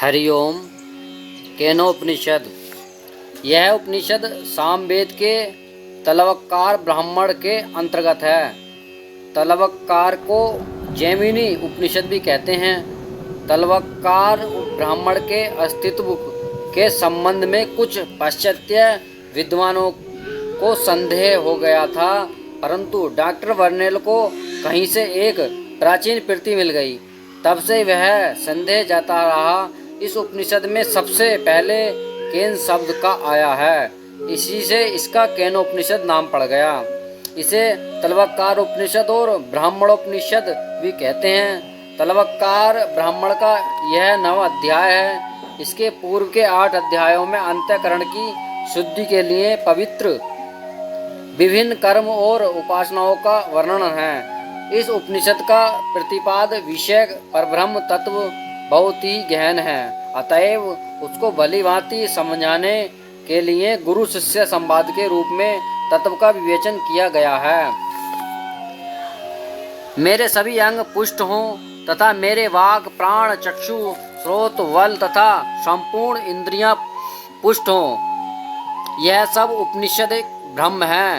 हरिओम। केनोपनिषद। यह उपनिषद सामवेद के तलवक्कार ब्राह्मण के अंतर्गत है। तलवक्कार को जैमिनी उपनिषद भी कहते हैं। तलवक्कार ब्राह्मण के अस्तित्व के संबंध में कुछ पाश्चात्य विद्वानों को संदेह हो गया था, परंतु डॉक्टर वर्नेल को कहीं से एक प्राचीन कृति मिल गई। तब से वह संदेह जाता रहा। इस उपनिषद में सबसे पहले केन शब्द का आया है, इसी से इसका केनोपनिषद नाम पड़ गया। इसे तलवक्कार उपनिषद और ब्राह्मणोपनिषद भी कहते हैं। तलवक्कार ब्राह्मण का यह 9वां अध्याय है। इसके पूर्व के 8 अध्यायों में अंतःकरण की शुद्धि के लिए पवित्र विभिन्न कर्म और उपासनाओं का वर्णन है। इस उपनिषद का प्रतिपाद विषय परब्रह्म तत्व बहुत ही गहन है, अतएव उसको भली भांति समझाने के लिए गुरु शिष्य संवाद के रूप में तत्व का विवेचन किया गया है। मेरे सभी अंग पुष्ट हों तथा मेरे वाक प्राण चक्षु श्रोत बल तथा संपूर्ण इंद्रियां पुष्ट हों, यह सब उपनिषद ब्रह्म है।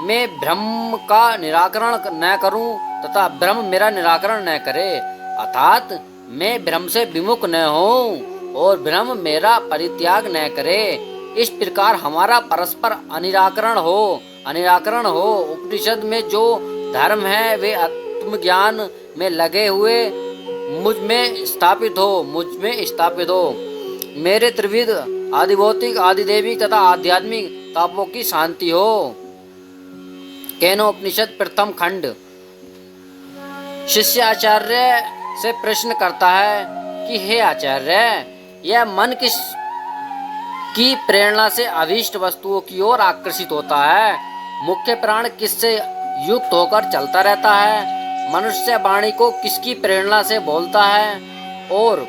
मैं ब्रह्म का निराकरण न करूं तथा ब्रह्म मेरा निराकरण न करे, अर्थात मैं ब्रह्म से विमुख न हूँ और ब्रह्म मेरा परित्याग न करे। इस प्रकार हमारा परस्पर अनिराकरण हो। उपनिषद में जो धर्म है वे आत्मज्ञान में लगे हुए मुझ में स्थापित हो। मेरे त्रिविध आदिभौतिक आदिदेविक तथा आध्यात्मिक तापों की शांति हो। केनोपनिषद प्रथम खंड। शिष्य आचार्य से प्रश्न करता है कि हे आचार्य, यह मन की प्रेरणा से अभीष्ट वस्तुओं की ओर आकर्षित होता है? मुख्य प्राण किससे युक्त होकर चलता रहता है? मनुष्य वाणी को किसकी प्रेरणा से बोलता है? और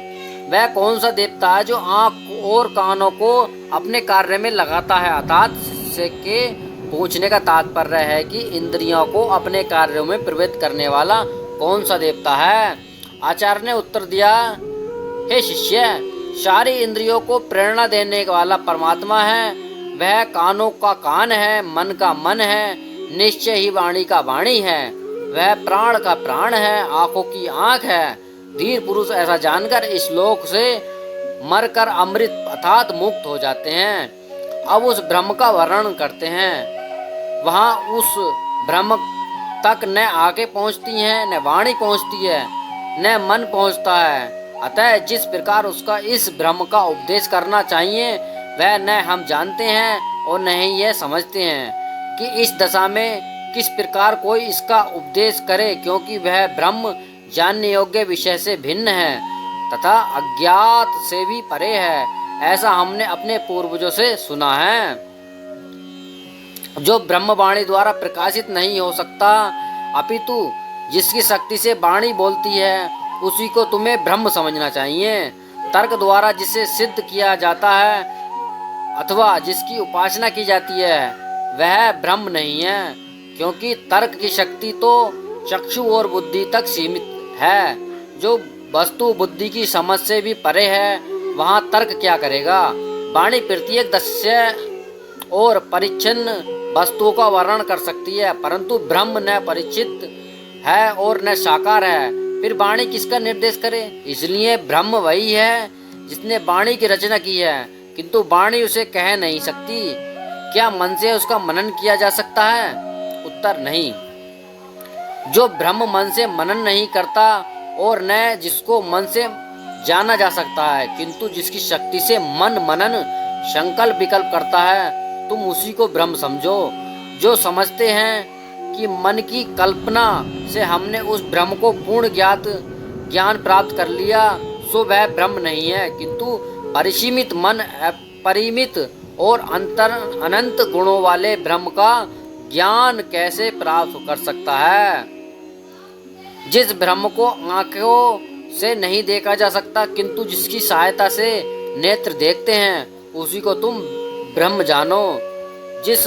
वह कौन सा देवता है जो आँख और कानों को अपने कार्य में लगाता है? अर्थात शिष्य के पूछने का तात्पर्य है कि इंद्रियों को अपने कार्यों में प्रवृत्त करने वाला कौन सा देवता है? आचार्य ने उत्तर दिया, हे शिष्य, सारी इंद्रियों को प्रेरणा देने वाला परमात्मा है। वह कानों का कान है, मन का मन है, निश्चय ही वाणी का वाणी है। वह प्राण का प्राण है, आंखों की आंख है। धीर पुरुष ऐसा जानकर इस लोक से मरकर अमृत अर्थात मुक्त हो जाते हैं। अब उस ब्रह्म का वर्णन करते हैं। वहाँ उस ब्रह्म तक न आंखें पहुँचती हैं, न वाणी पहुँचती है, न मन पहुँचता है। अतः जिस प्रकार उसका इस ब्रह्म का उपदेश करना चाहिए वह न हम जानते हैं और न ही यह समझते हैं कि इस दशा में किस प्रकार कोई इसका उपदेश करे, क्योंकि वह ब्रह्म जानने योग्य विषय से भिन्न है तथा अज्ञात से भी परे है। ऐसा हमने अपने पूर्वजों से सुना है। जो ब्रह्मवाणी द्वारा प्रकाशित नहीं हो सकता, अपितु जिसकी शक्ति से वाणी बोलती है, उसी को तुम्हें ब्रह्म समझना चाहिए। तर्क द्वारा जिसे सिद्ध किया जाता है अथवा जिसकी उपासना की जाती है वह ब्रह्म नहीं है, क्योंकि तर्क की शक्ति तो चक्षु और बुद्धि तक सीमित है। जो वस्तु बुद्धि की समझ से भी परे है वहाँ तर्क क्या करेगा? वाणी प्रत्येक दृश्य और परिच्छिन्न वस्तुओं का वर्णन कर सकती है, परंतु ब्रह्म न परिचित है और न साकार है, फिर वाणी किसका निर्देश करे? इसलिए ब्रह्म वही है जिसने वाणी की रचना की है, किंतु वाणी उसे कह नहीं सकती। क्या मन से उसका मनन किया जा सकता है? उत्तर नहीं। जो ब्रह्म मन से मनन नहीं करता और न जिसको मन से जाना जा सकता है, किंतु जिसकी शक्ति से मन मनन संकल्प विकल्प करता है, तुम उसी को ब्रह्म समझो। जो समझते हैं कि मन की कल्पना से हमने उस ब्रह्म को पूर्ण ज्ञान प्राप्त कर लिया, सो वह ब्रह्म नहीं है, किंतु परिसीमित मन अपरिमित और अनंत गुणों वाले ब्रह्म का ज्ञान कैसे प्राप्त कर सकता है? जिस ब्रह्म को आंखों से नहीं देखा जा सकता, किंतु जिसकी सहायता से नेत्र देखते हैं, उसी को तुम ब्रह्म जानो। जिस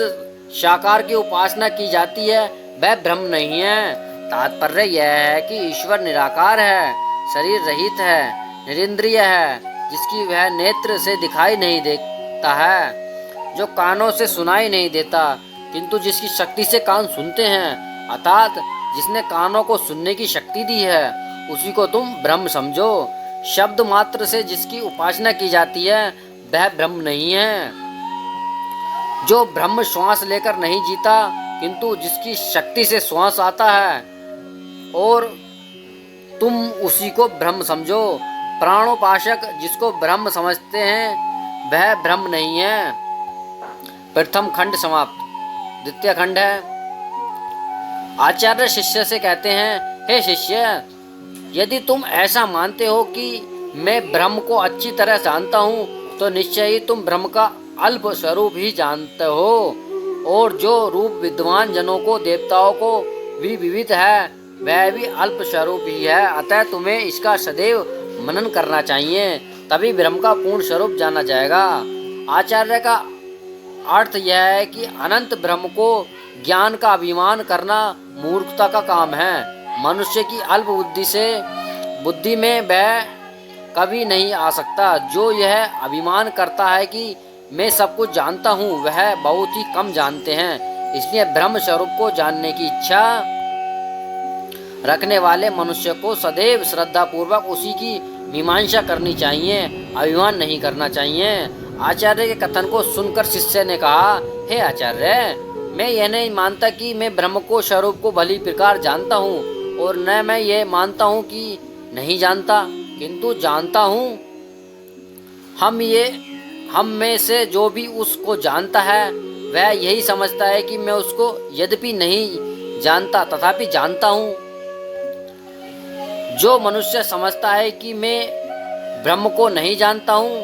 साकार की उपासना की जाती है वह ब्रह्म नहीं है। तात्पर्य यह है कि ईश्वर निराकार है, शरीर रहित है, निरिंद्रिय है जिसकी वह नेत्र से दिखाई नहीं देता है, जो कानों से सुनाई नहीं देता, किंतु जिसकी शक्ति से कान सुनते हैं, अर्थात जिसने कानों को सुनने की शक्ति दी है, उसी को तुम ब्रह्म समझो। शब्द मात्र से जिसकी उपासना की जाती है, वह ब्रह्म नहीं है। जो ब्रह्म श्वास लेकर नहीं जीता, किंतु जिसकी शक्ति से श्वास आता है, और तुम उसी को ब्रह्म समझो। प्राणोपासक जिसको ब्रह्म समझते हैं, वह ब्रह्म नहीं है। प्रथम खंड समाप्त। द्वितीय खंड है। आचार्य शिष्य से कहते हैं, हे शिष्य, यदि तुम ऐसा मानते हो कि मैं ब्रह्म को अच्छी तरह जानता हूँ, तो निश्चय ही तुम ब्रह्म का अल्प स्वरूप ही जानते हो, और जो रूप विद्वान जनों को, देवताओं को भी विविध है, वह भी अल्प स्वरूप ही है। अतः तुम्हें इसका सदैव मनन करना चाहिए, तभी ब्रह्म का पूर्ण स्वरूप जाना जाएगा। आचार्य का अर्थ यह है कि अनंत ब्रह्म को ज्ञान का अभिमान करना मूर्खता का काम है। मनुष्य की अल्प बुद्धि में वह कभी नहीं आ सकता। जो यह अभिमान करता है कि मैं सब कुछ जानता हूँ, वह बहुत ही कम जानते हैं। इसलिए ब्रह्म स्वरूप को जानने की इच्छा रखने वाले मनुष्य को सदैव श्रद्धा पूर्वक उसी की मीमांसा करनी चाहिए, अभिमान नहीं करना चाहिए। आचार्य के कथन को सुनकर शिष्य ने कहा, हे आचार्य, मैं यह नहीं मानता कि मैं ब्रह्म को स्वरूप को भली प्रकार जानता हूँ, और न मैं ये मानता हूँ कि नहीं जानता, किंतु जानता हूँ। हम में से जो भी उसको जानता है, वह यही समझता है कि मैं उसको यद्यपि नहीं जानता, तथापि जानता हूँ। जो मनुष्य समझता है कि मैं ब्रह्म को नहीं जानता हूँ,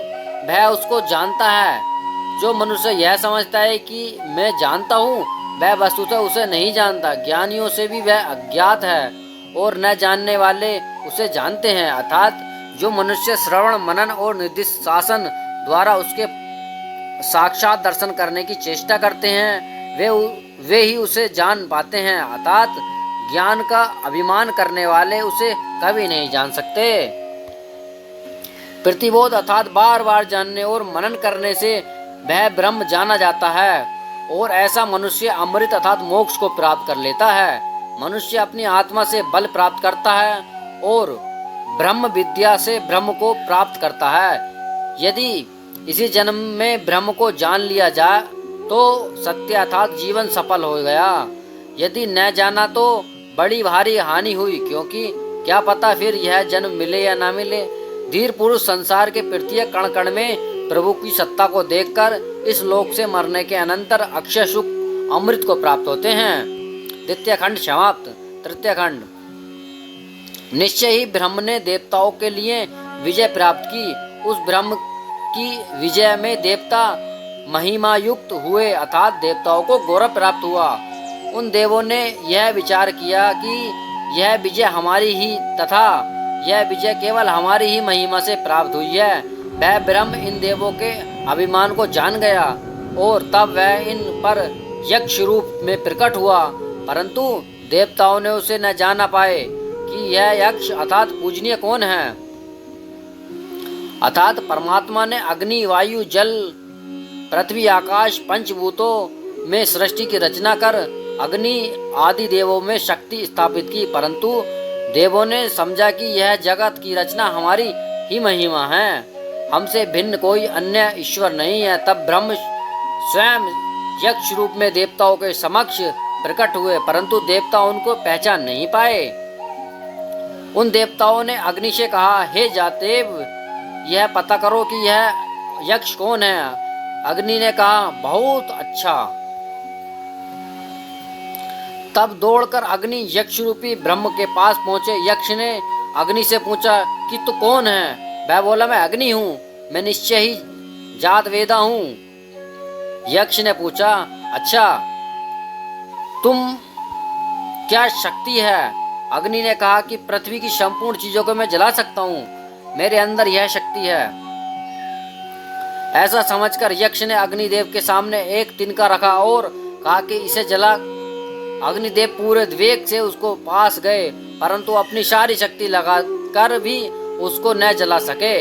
वह उसको जानता है। जो मनुष्य यह समझता है कि मैं जानता हूँ, वह वस्तुतः उसे नहीं जानता। ज्ञानियों से भी वह अज्ञात है, और न जानने वाले उसे जानते हैं। अर्थात जो मनुष्य श्रवण, मनन और निधिध्यासन द्वारा उसके साक्षात दर्शन करने की चेष्टा करते हैं, वे ही उसे जान पाते हैं। अर्थात ज्ञान का अभिमान करने वाले उसे कभी नहीं जान सकते। प्रतिबोध अर्थात बार बार जानने और मनन करने से वह ब्रह्म जाना जाता है, और ऐसा मनुष्य अमृत अर्थात मोक्ष को प्राप्त कर लेता है। मनुष्य अपनी आत्मा से बल प्राप्त करता है, और ब्रह्म विद्या से ब्रह्म को प्राप्त करता है। यदि इसी जन्म में ब्रह्म को जान लिया जाए, तो सत्य अर्थात जीवन सफल हो गया। यदि न जाना, तो बड़ी भारी हानि हुई, क्योंकि क्या पता फिर यह जन्म मिले या ना मिले। धीर पुरुष संसार के प्रत्येक कण कण में प्रभु की सत्ता को देखकर इस लोक से मरने के अनंतर अक्षय सुख अमृत को प्राप्त होते हैं। द्वितीय खंड समाप्त। तृतीय खंड। निश्चय ही ब्रह्म ने देवताओं के लिए विजय प्राप्त की। उस ब्रह्म की विजय में देवता महिमा युक्त हुए, अर्थात देवताओं को गौरव प्राप्त हुआ। उन देवों ने यह विचार किया कि यह विजय हमारी ही, तथा यह विजय केवल हमारी ही महिमा से प्राप्त हुई है। वह ब्रह्म इन देवों के अभिमान को जान गया, और तब वह इन पर यक्ष रूप में प्रकट हुआ, परंतु देवताओं ने उसे न जाना पाए कि यह यक्ष अर्थात पूजनीय कौन है। अर्थात परमात्मा ने अग्नि, वायु, जल, पृथ्वी, आकाश पंचभूतों में सृष्टि की रचना कर अग्नि आदि देवों में शक्ति स्थापित की, परंतु देवों ने समझा कि यह जगत की रचना हमारी ही महिमा है, हमसे भिन्न कोई अन्य ईश्वर नहीं है। तब ब्रह्म स्वयं यक्ष रूप में देवताओं के समक्ष प्रकट हुए, परंतु देवता उनको पहचान नहीं पाए। उन देवताओं ने अग्नि से कहा, हे जातेव, यह पता करो कि यह यक्ष कौन है। अग्नि ने कहा, बहुत अच्छा। तब दौड़कर अग्नि यक्ष रूपी ब्रह्म के पास पहुंचे। यक्ष ने अग्नि से पूछा कि तू कौन है? वह बोला, मैं अग्नि हूँ, मैं निश्चय ही जात वेदा हूँ। यक्ष ने पूछा, अच्छा, तुम क्या शक्ति है? अग्नि ने कहा कि पृथ्वी की संपूर्ण चीजों को मैं जला सकता हूँ, मेरे अंदर यह शक्ति है। ऐसा समझकर यक्ष ने अग्निदेव के सामने एक तिनका रखा और कहा कि इसे जला। अग्निदेव पूरे वेग से उसको पास गए, परंतु अपनी सारी शक्ति लगाकर भी उसको न जला सके,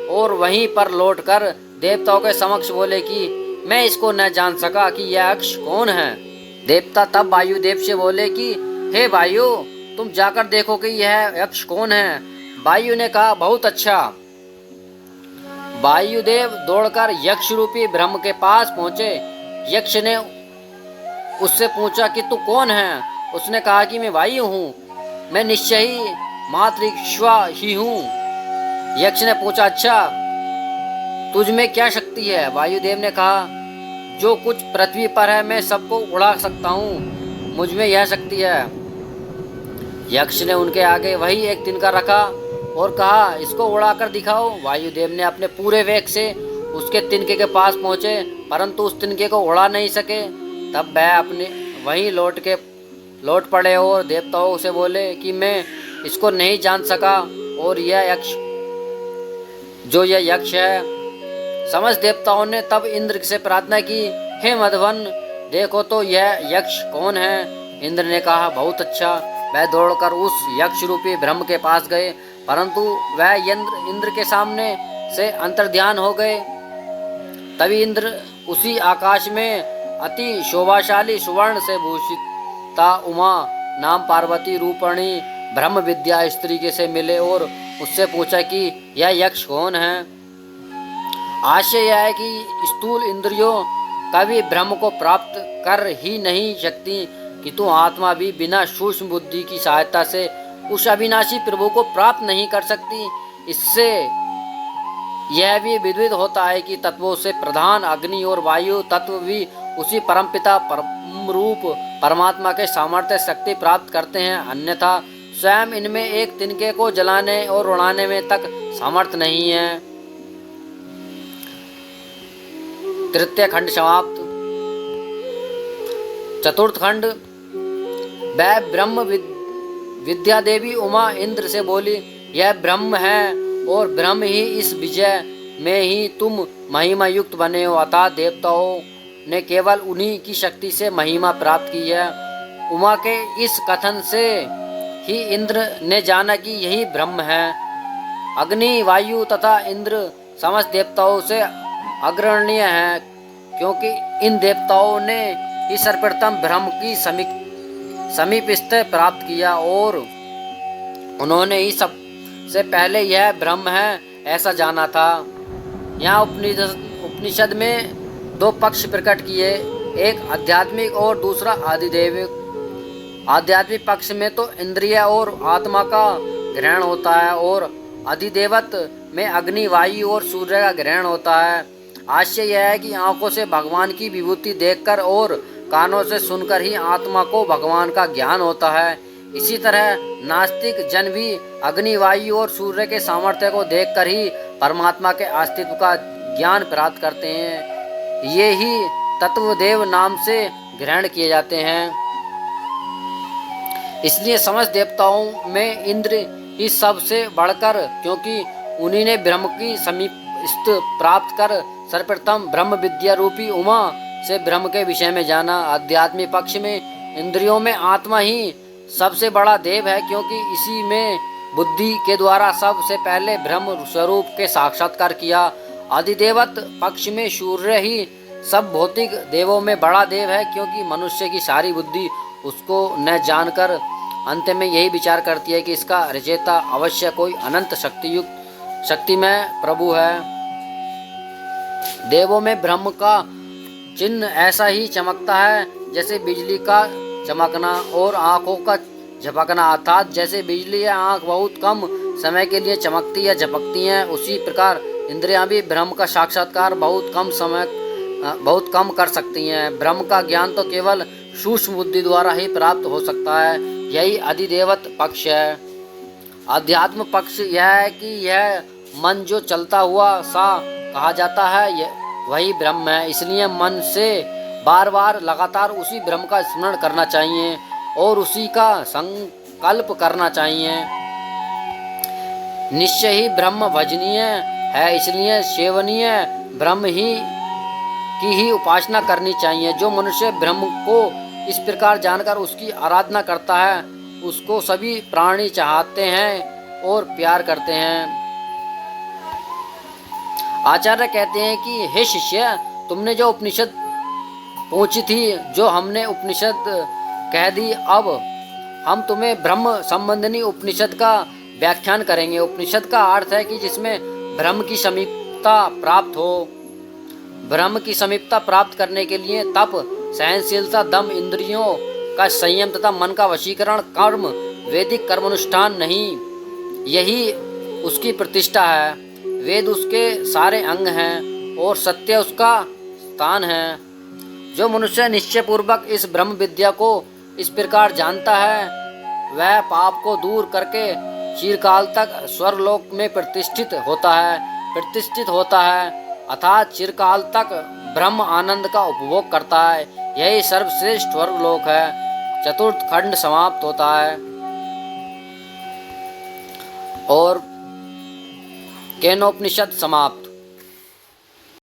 और वहीं पर लौटकर देवताओं के समक्ष बोले कि मैं इसको न जान सका कि यह यक्ष कौन है। देवता तब वायुदेव से बोले कि हे वायु, तुम जाकर देखो कि यह यक्ष कौन है। वायु ने कहा, बहुत अच्छा। वायुदेव दौड़कर यक्ष रूपी ब्रह्म के पास पहुंचे। यक्ष ने उससे पूछा कि तू कौन है। उसने कहा कि मैं वायु हूँ, मैं निश्चय ही मातृश्वा ही हूँ। यक्ष ने पूछा, अच्छा तुझ में क्या शक्ति है। वायुदेव ने कहा, जो कुछ पृथ्वी पर है मैं सबको उड़ा सकता हूँ, मुझ में यह शक्ति है। यक्ष ने उनके आगे वही एक तिनका रखा और कहा, इसको उड़ाकर दिखाओ। वायुदेव ने अपने पूरे वेग से उसके तिनके के पास पहुंचे, परंतु उस तिनके को उड़ा नहीं सके। तब वह अपने वहीं लौट पड़े और देवताओं से बोले कि मैं इसको नहीं जान सका, और यह यक्ष है। समस्त देवताओं ने तब इंद्र से प्रार्थना की, हे मधवन, देखो तो यह यक्ष कौन है। इंद्र ने कहा, बहुत अच्छा। वह दौड़कर उस यक्ष रूपी ब्रह्म के पास गए, परंतु वह इंद्र के सामने से अंतर्ध्यान हो गए। तभी इंद्र उसी आकाश में अति शोभाशाली सुवर्ण से भूषिता उमा नाम पार्वती रूपणी ब्रह्म विद्या स्त्री के से मिले और उससे पूछा कि यह यक्ष कौन है। आशय यह है कि स्थूल इंद्रियों कभी ब्रह्म को प्राप्त कर ही नहीं सकती, किंतु आत्मा भी बिना सूक्ष्म बुद्धि की सहायता से उस अविनाशी प्रभु को प्राप्त नहीं कर सकती। इससे यह भी विदित होता है कि तत्वों से प्रधान अग्नि और वायु तत्व भी उसी परमपिता परम रूप परमात्मा के सामर्थ्य शक्ति प्राप्त करते हैं, अन्यथा स्वयं इनमें एक तिनके को जलाने और उड़ाने में तक सामर्थ्य नहीं है। तृतीय खंड समाप्त। चतुर्थ खंड। वह ब्रह्म विद्या देवी उमा इंद्र से बोली, यह ब्रह्म है और ब्रह्म ही इस विजय में ही तुम महिमा युक्त बने हो, अतः देवताओं ने केवल उन्हीं की शक्ति से महिमा प्राप्त की है। उमा के इस कथन से ही इंद्र ने जाना कि यही ब्रह्म है। अग्नि, वायु तथा इंद्र समस्त देवताओं से अग्रणीय है, क्योंकि इन देवताओं ने ही सर्वप्रथम ब्रह्म की समीप स्थिति प्राप्त किया और उन्होंने ही सबसे पहले यह ब्रह्म है ऐसा जाना था। यहाँ उपनिषद में दो पक्ष प्रकट किए, एक आध्यात्मिक और दूसरा आदिदेविक। आध्यात्मिक पक्ष में तो इंद्रिय और आत्मा का ग्रहण होता है और अधिदेवत में अग्नि, वायु और सूर्य का ग्रहण होता है। आशय यह है कि आंखों से भगवान की विभूति देखकर और कानों से सुनकर ही आत्मा को भगवान का ज्ञान होता है। इसी तरह नास्तिक जन भी अग्नि, वायु और सूर्य के सामर्थ्य को देखकर ही परमात्मा के अस्तित्व का ज्ञान प्राप्त करते हैं। ये ही तत्वदेव नाम से ग्रहण किए जाते हैं। इसलिए समस्त देवताओं में इंद्र ही सबसे बढ़कर, क्योंकि उन्हीं ने ब्रह्म की समीप प्राप्त कर सर्वप्रथम ब्रह्म विद्या रूपी उमा से ब्रह्म के विषय में जाना। आध्यात्मिक पक्ष में इंद्रियों में आत्मा ही सबसे बड़ा देव है, क्योंकि इसी में बुद्धि के द्वारा सबसे पहले ब्रह्म स्वरूप के साक्षात्कार किया। अधिदेवत पक्ष में सूर्य ही सब भौतिक देवों में बड़ा देव है, क्योंकि मनुष्य की सारी बुद्धि उसको न जानकर अंत में यही विचार करती है कि इसका रचयिता अवश्य कोई अनंत शक्तिमय प्रभु है। देवों में ब्रह्म का चिन्ह ऐसा ही चमकता है जैसे बिजली का चमकना और आँखों का झपकना, अर्थात जैसे बिजली या आँख बहुत कम समय के लिए चमकती या झपकती हैं, उसी प्रकार इंद्रियां भी ब्रह्म का साक्षात्कार बहुत कम कर सकती हैं। ब्रह्म का ज्ञान तो केवल सूक्ष्म बुद्धि द्वारा ही प्राप्त हो सकता है। यही अधिदेवत पक्ष है। अध्यात्म पक्ष यह है कि यह मन जो चलता हुआ सा कहा जाता है वही ब्रह्म है। इसलिए मन से बार बार लगातार उसी ब्रह्म का स्मरण करना चाहिए और उसी का संकल्प करना चाहिए। निश्चय ही ब्रह्म भजनीय है, इसलिए सेवनीय ब्रह्म की ही उपासना करनी चाहिए। जो मनुष्य ब्रह्म को इस प्रकार जानकर उसकी आराधना करता है, उसको सभी प्राणी चाहते हैं और प्यार करते हैं। आचार्य कहते हैं कि हे शिष्य, तुमने जो उपनिषद पूछी थी, जो हमने उपनिषद कह दी, अब हम तुम्हें ब्रह्म संबंधिनी उपनिषद का व्याख्यान करेंगे। उपनिषद का अर्थ है कि जिसमें ब्रह्म की समीपता प्राप्त हो। ब्रह्म की समीपता प्राप्त करने के लिए तप, सहनशीलता, दम, इंद्रियों का संयम तथा मन का वशीकरण, कर्म, वैदिक कर्मानुष्ठान नहीं, यही उसकी प्रतिष्ठा है। वेद उसके सारे अंग हैं और सत्य उसका स्थान है। जो मनुष्य निश्चयपूर्वक इस ब्रह्म विद्या को इस प्रकार जानता है, वह पाप को दूर करके चिरकाल तक स्वर्गलोक में प्रतिष्ठित होता है अर्थात चिरकाल तक ब्रह्म आनंद का उपभोग करता है। यही सर्वश्रेष्ठ स्वर्गलोक है। चतुर्थ खंड समाप्त होता है और केनोपनिषद समाप्त।